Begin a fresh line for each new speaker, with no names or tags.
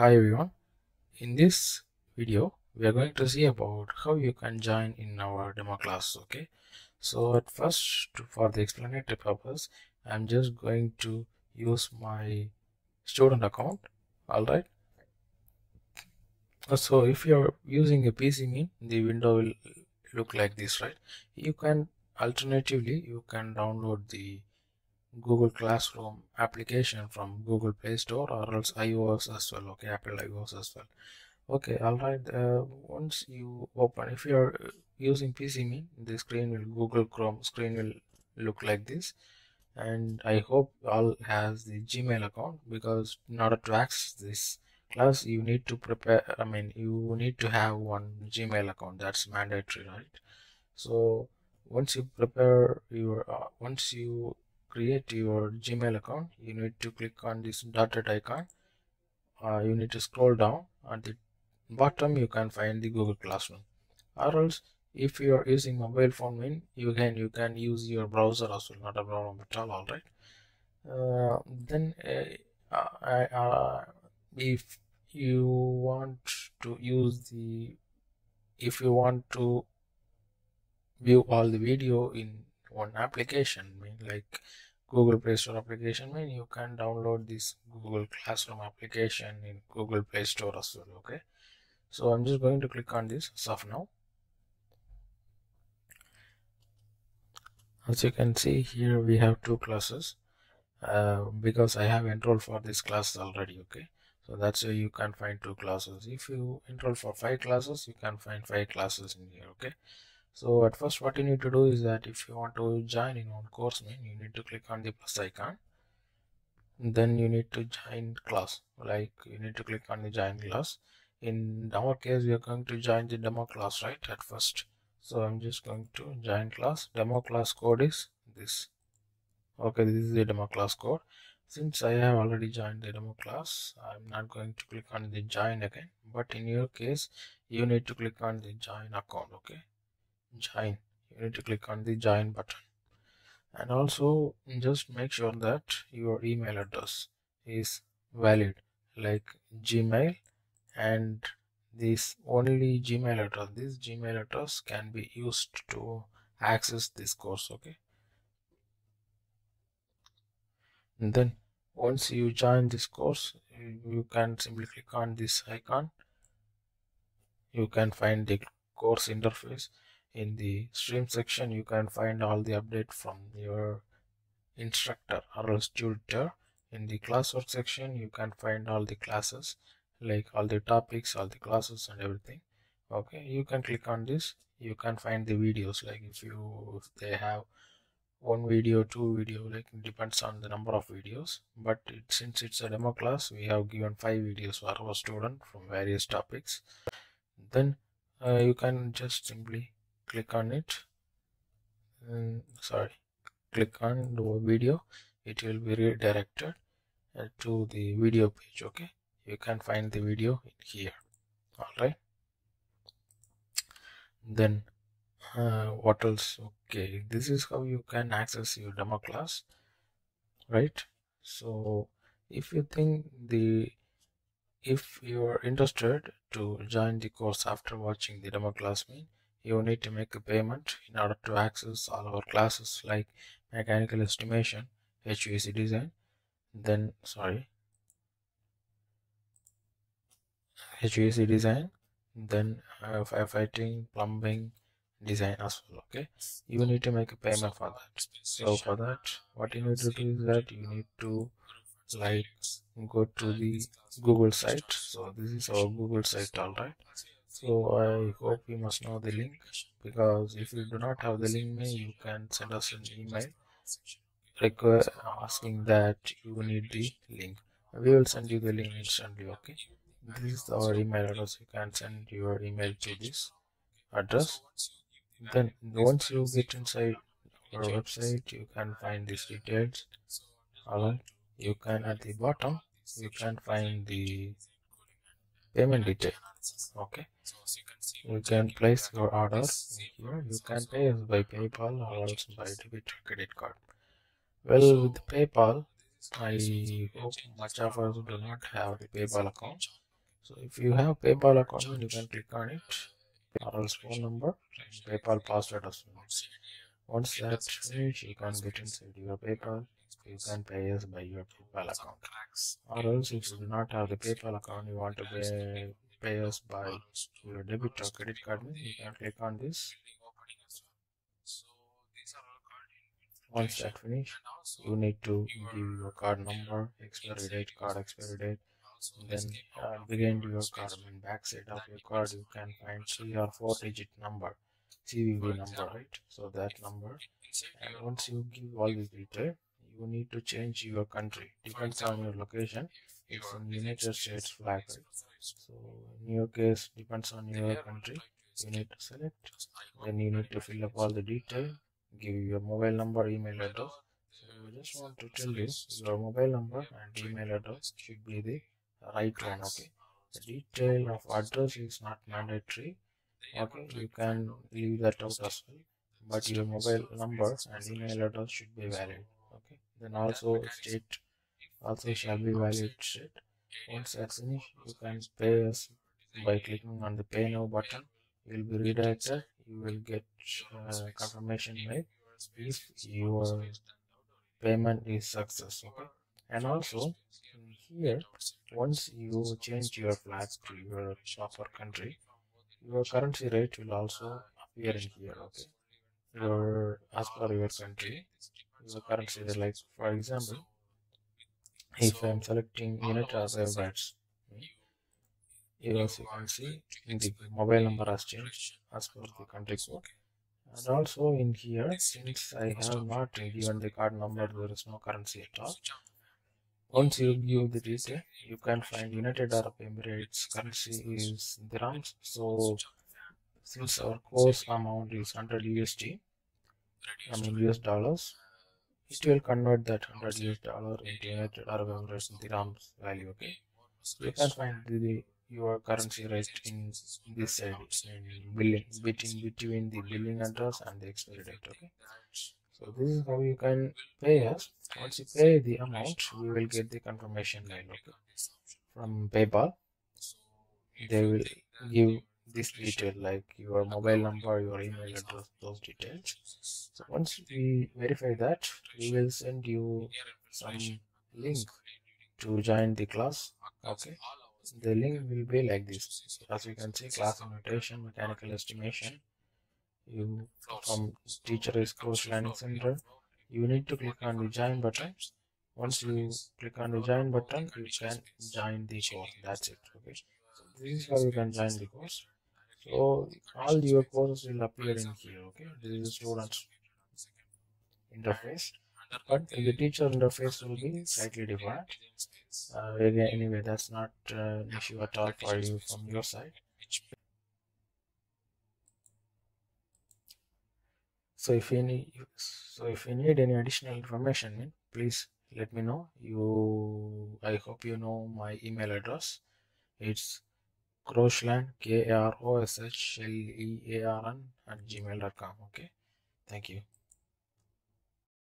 Hi everyone, in this video we are going to see about how you can join in our demo class. Okay, so at first, for the explanatory purpose, I'm just going to use my student account. Alright, so if you're using a PC mean, the window will look like this, right? You can alternatively you can download the Google Classroom application from Google Play Store or else iOS as well. Okay, Apple iOS as well. Okay, all right. Once you open, if you are using PC mean, the screen will Google Chrome screen will look like this. And I hope all has the Gmail account, because in order to access this class you need to prepare, you need to have one Gmail account. That's mandatory, right? So once you prepare your once you create your Gmail account, you need to click on this dotted icon. You need to scroll down. At the bottom you can find the Google Classroom, or else if you are using mobile phone mean, you can use your browser as well, not a problem at all right? Then if you want to use the if you want to view all the video in one application, mean like Google Play Store application, mean you can download this Google Classroom application in Google Play Store as well. Okay, so I'm just going to click on this as of now. As you can see here, we have two classes because I have enrolled for this class already. Okay, so that's why you can find two classes. If you enroll for 5 classes, you can find 5 classes in here. Okay, so at first what you need to do is that if you want to join in one course, you need to click on the plus icon. Then you need to join class, like you need to click on the join class. In our case, we are going to join the demo class, right, at first. So I'm just going to join class. Demo class code is this. Okay, this is the demo class code. Since I have already joined the demo class, I'm not going to click on the join again, but in your case you need to click on the join account. Okay, join, you need to click on the join button, and also just make sure that your email address is valid, like Gmail, and this Gmail address can be used to access this course. Okay, and then once you join this course, you can simply click on this icon. You can find the course interface. In the stream section, you can find all the update from your instructor or else tutor. In the classwork section, you can find all the classes, like all the topics, all the classes and everything. Okay, you can click on this. You can find the videos, like if they have one video, two video, like it depends on the number of videos, but since it's a demo class, we have given 5 videos for our student from various topics. Then you can just simply click on it, click on the video. It will be redirected to the video page. Okay, you can find the video here. All right, then what else? Okay, this is how you can access your demo class, right? So if you think if you're interested to join the course after watching the demo class, you need to make a payment in order to access all our classes, like mechanical estimation, HVAC design, then HVAC design, then firefighting, plumbing design as well. Okay, you need to make a payment for that. So for that, what you need to do is that you need to go to the Google site. So this is our Google site. All right, so I hope you must know the link, because if you do not have the link, you can send us an email asking that you need the link. We will send you the link instantly. Okay, this is our email address. You can send your email to this address. Then once you get inside our website, you can find these details. Alright, you can at the bottom you can find the payment detail. Okay, you can place your order here. You can pay us by PayPal or else by debit or credit card. Well, with PayPal, I hope much of us do not have the PayPal account. So if you have PayPal account, then you can click on it, or else phone number and PayPal password as well. Once that's finished, you can get inside your PayPal. You can pay us by your PayPal account. Or else, if you do not have the PayPal account, you want to pay us by your debit or credit card, then you can click on this. Once that finish, you need to give your card number, expiry date, card expiry date. Then behind your card, I mean backside of your card, you can find 3 or 4 digit number, CVV number, right? So that number, and once you give all these detail, you need to change your country. Depends on your location. It's in United States flag, right? So in your case, depends on your country. You need to select. Then you need to fill up all the detail. Give your mobile number, email address. So I just want to tell you, your mobile number and email address should be the right one. Okay. The detail of address is not mandatory. Okay, you can leave that out as well, but your mobile number and email address should be valid. Okay, then also state also shall be valid state. Once that's finished, you can pay us by clicking on the pay now button. You will be redirected. You will get confirmation mail if your payment is success. Okay, and also in here, once you change your flag to your proper country, your currency rate will also appear in here. Okay, your as per your country, your currency rate, like for example, if I'm selecting United Arab Emirates, as you can see, the mobile number has changed as per the country code. And also in here, since I have not given the card number, there is no currency at all. Once you give the detail, you can find United Arab Emirates currency is dirhams. So since our course amount is 100 USD, I mean US dollars, it will convert that 100 US dollar into United Arab Emirates dirhams value. Okay, you can find your currency rate in this side in billing between the billing address and the expiry date. Okay, so this is how you can pay us. Once you pay the amount, we will get the confirmation mail. Okay, from PayPal. They will give this detail like your mobile number, your email address, those details. So once we verify that, we will send you some link to join the class. Okay, the link will be like this. As you can see, class invitation, mechanical estimation. You from teacher is course learning center. You need to click on the join button. Once you click on the join button, you can join the course. That's it. Okay, so this is how you can join the course. So all your courses will appear in here. Okay, this is the students interface, but the teacher interface will be slightly different. Anyway, that's not an issue at all for you from your side. So if you need any additional information, please let me know. I hope you know my email address. It's Kroshland, KROSHLEARN @gmail.com. Okay, thank you.